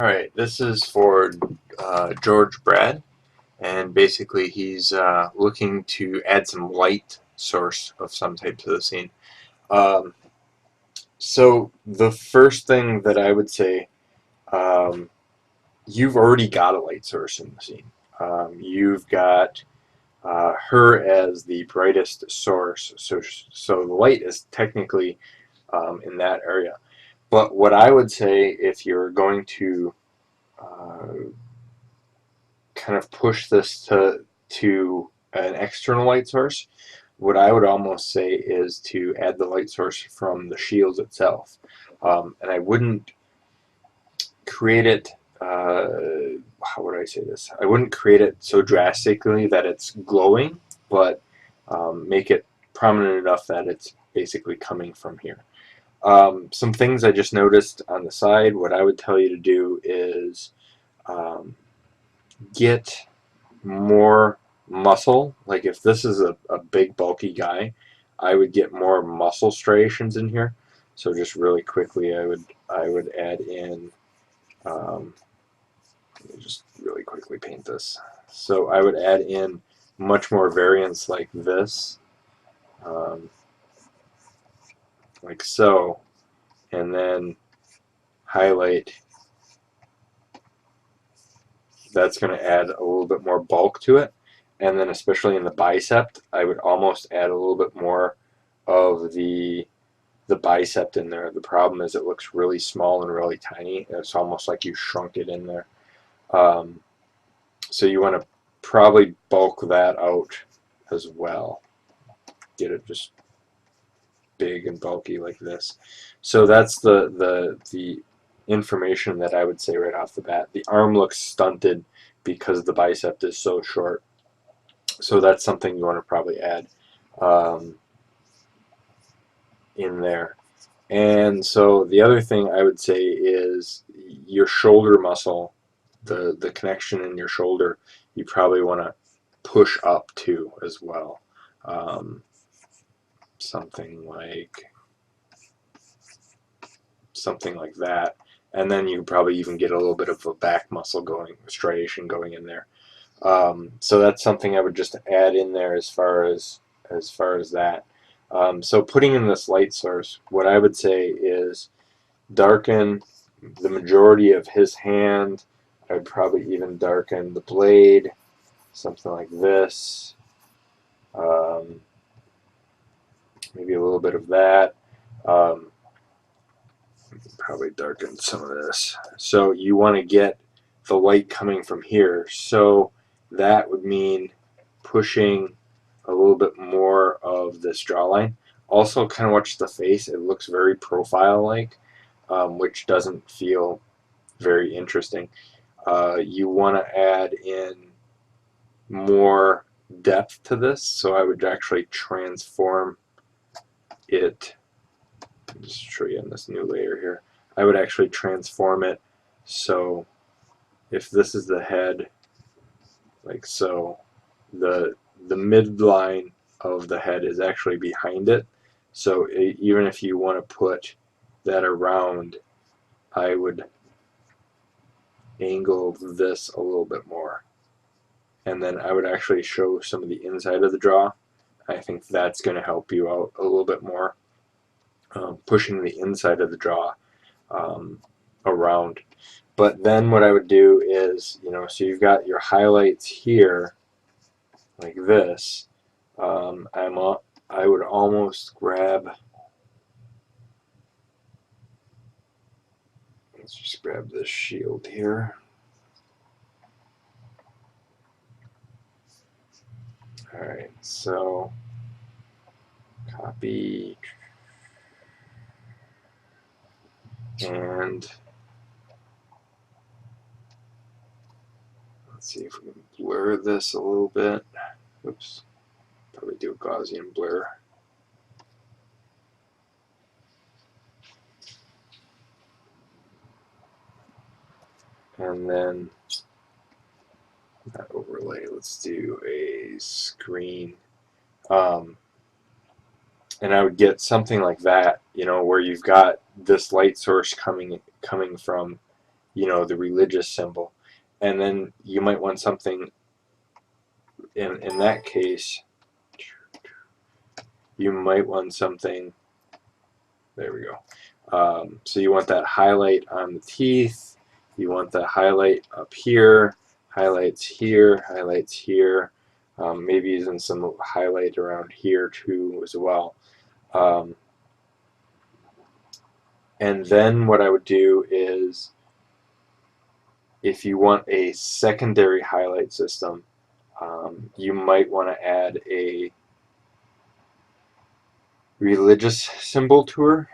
Alright, this is for George Brad, and basically he's looking to add some light source of some type to the scene. Um, so the first thing that I would say, um, you've already got a light source in the scene. You've got her as the brightest source, so the light is technically in that area. But what I would say, if you're going to uh, kind of push this to an external light source, what I would almost say is to add the light source from the shield itself. And I wouldn't create it, how would I say this? I wouldn't create it so drastically that it's glowing, but make it prominent enough that it's basically coming from here. Some things I just noticed on the side, what I would tell you to do is um, get more muscle. Like if this is a big bulky guy, I would get more muscle striations in here. So just really quickly, I would add in. Let me just really quickly paint this. So I would add in much more variance like this, um, like so, and then highlight. That's going to add a little bit more bulk to it. And then especially in the bicep, I would almost add a little bit more of the bicep in there. The problem is it looks really small and really tiny. It's almost like you shrunk it in there. Um, so you want to probably bulk that out as well. Get it just big and bulky like this. So that's the information that I would say right off the bat. The arm looks stunted because the bicep is so short. So that's something you want to probably add um, in there. And so the other thing I would say is your shoulder muscle, the connection in your shoulder, you probably want to push up to as well. Um, something like that. And then you probably even get a little bit of a back muscle going, striation going in there. So that's something I would just add in there as far as that. So putting in this light source, what I would say is darken the majority of his hand. I'd probably even darken the blade, something like this. Um, maybe a little bit of that. Probably darken some of this. So you want to get the light coming from here. So that would mean pushing a little bit more of this jawline. Also, kind of watch the face. It looks very profile-like, which doesn't feel very interesting. You want to add in more depth to this, so I would actually transform it. I'll just show you on this new layer here. I would actually transform it so if this is the head, like so, the midline of the head is actually behind it. So even if you want to put that around, I would angle this a little bit more. And then I would actually show some of the inside of the jaw. I think that's going to help you out a little bit more. Pushing the inside of the jaw around. But then what I would do is, so you've got your highlights here, like this. I would almost grab, let's just grab this shield here. Alright, so copy, and let's see if we can blur this a little bit. Oops, probably do a Gaussian blur. And then that overlay, let's do a screen. And I would get something like that, where you've got this light source coming from, the religious symbol. And then you might want something, in that case, you might want something, there we go. So you want that highlight on the teeth, you want that highlight up here, highlights here, highlights here, maybe even some highlight around here too as well. And then what I would do is, if you want a secondary highlight system, you might want to add a religious symbol to her.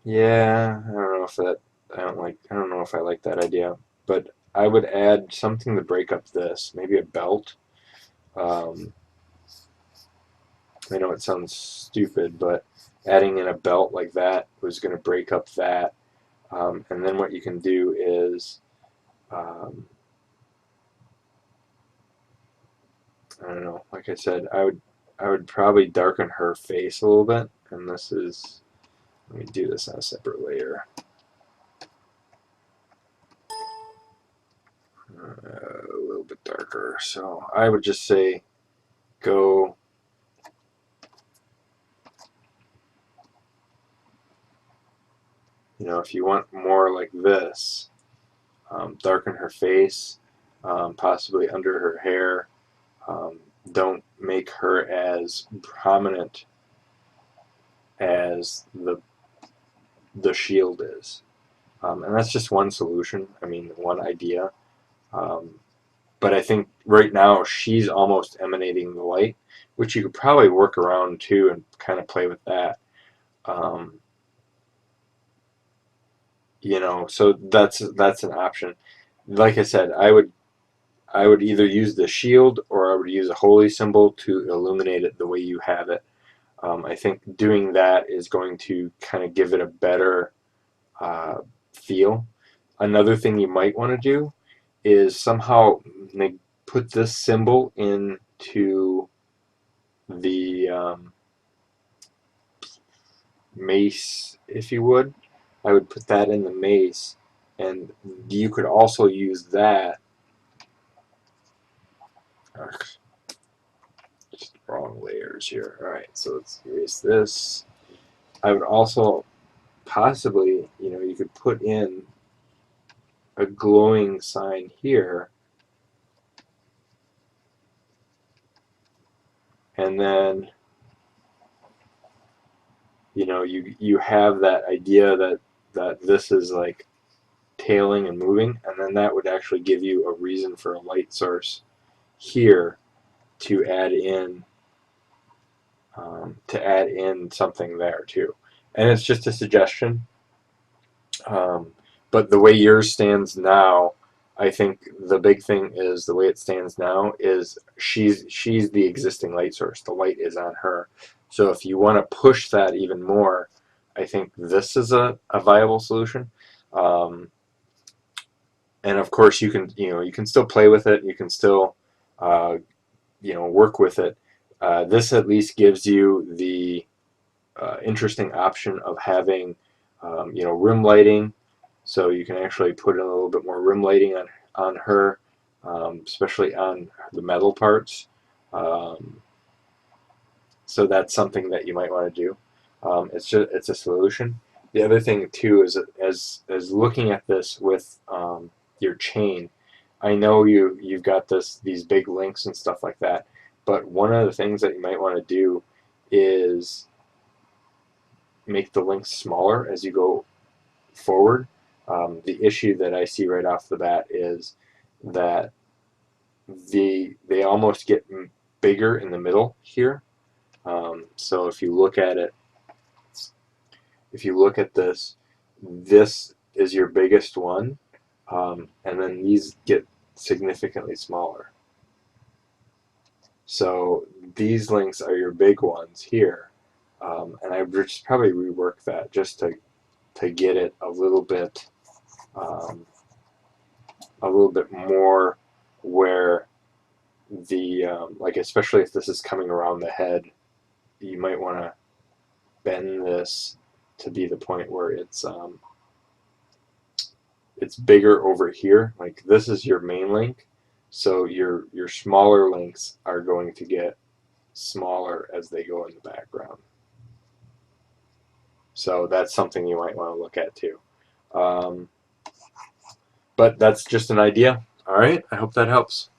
Yeah, I don't know if that I don't know if I like that idea, but I would add something to break up this, maybe a belt. Um, I know it sounds stupid, but adding in a belt like that was going to break up that. And then what you can do is, I don't know. Like I said, I would probably darken her face a little bit, and this is, let me do this on a separate layer. A little bit darker. So I would just say go, if you want more like this, darken her face, possibly under her hair. Don't make her as prominent as the shield is. And that's just one solution. I mean, one idea. Um, but I think right now she's almost emanating the light, which you could probably work around too and kind of play with that. Um, so that's an option. Like I said, I would either use the shield or I would use a holy symbol to illuminate it the way you have it. I think doing that is going to kind of give it a better uh, feel. Another thing you might want to do is somehow put this symbol into the mace, if you would. I would put that in the mace, and you could also use that. Just wrong layers here. Alright, so let's erase this. I would also possibly, you could put in a glowing sign here, and then you have that idea that this is like tailing and moving, and then that would actually give you a reason for a light source here to add in something there too. And it's just a suggestion, but the way yours stands now, I think the big thing is the way it stands now is she's the existing light source. The light is on her. So if you want to push that even more, I think this is a viable solution. And of course you can still play with it. You can still work with it. This at least gives you the interesting option of having rim lighting, so you can actually put in a little bit more rim lighting on her, especially on the metal parts. Um, so that's something that you might want to do. It's a solution. The other thing too is, as looking at this with your chain, I know you've got these big links and stuff like that, but one of the things that you might want to do is make the links smaller as you go forward. The issue that I see right off the bat is that they almost get bigger in the middle here. So if you look at it, if you look at this is your biggest one, and then these get significantly smaller. So these links are your big ones here, and I would just probably rework that just to get it um, a little bit more where like, especially if this is coming around the head, you might want to bend this to be the point where it's bigger over here. Like this is your main link, so your smaller links are going to get smaller as they go in the background. So that's something you might want to look at too. But that's just an idea. All right, I hope that helps.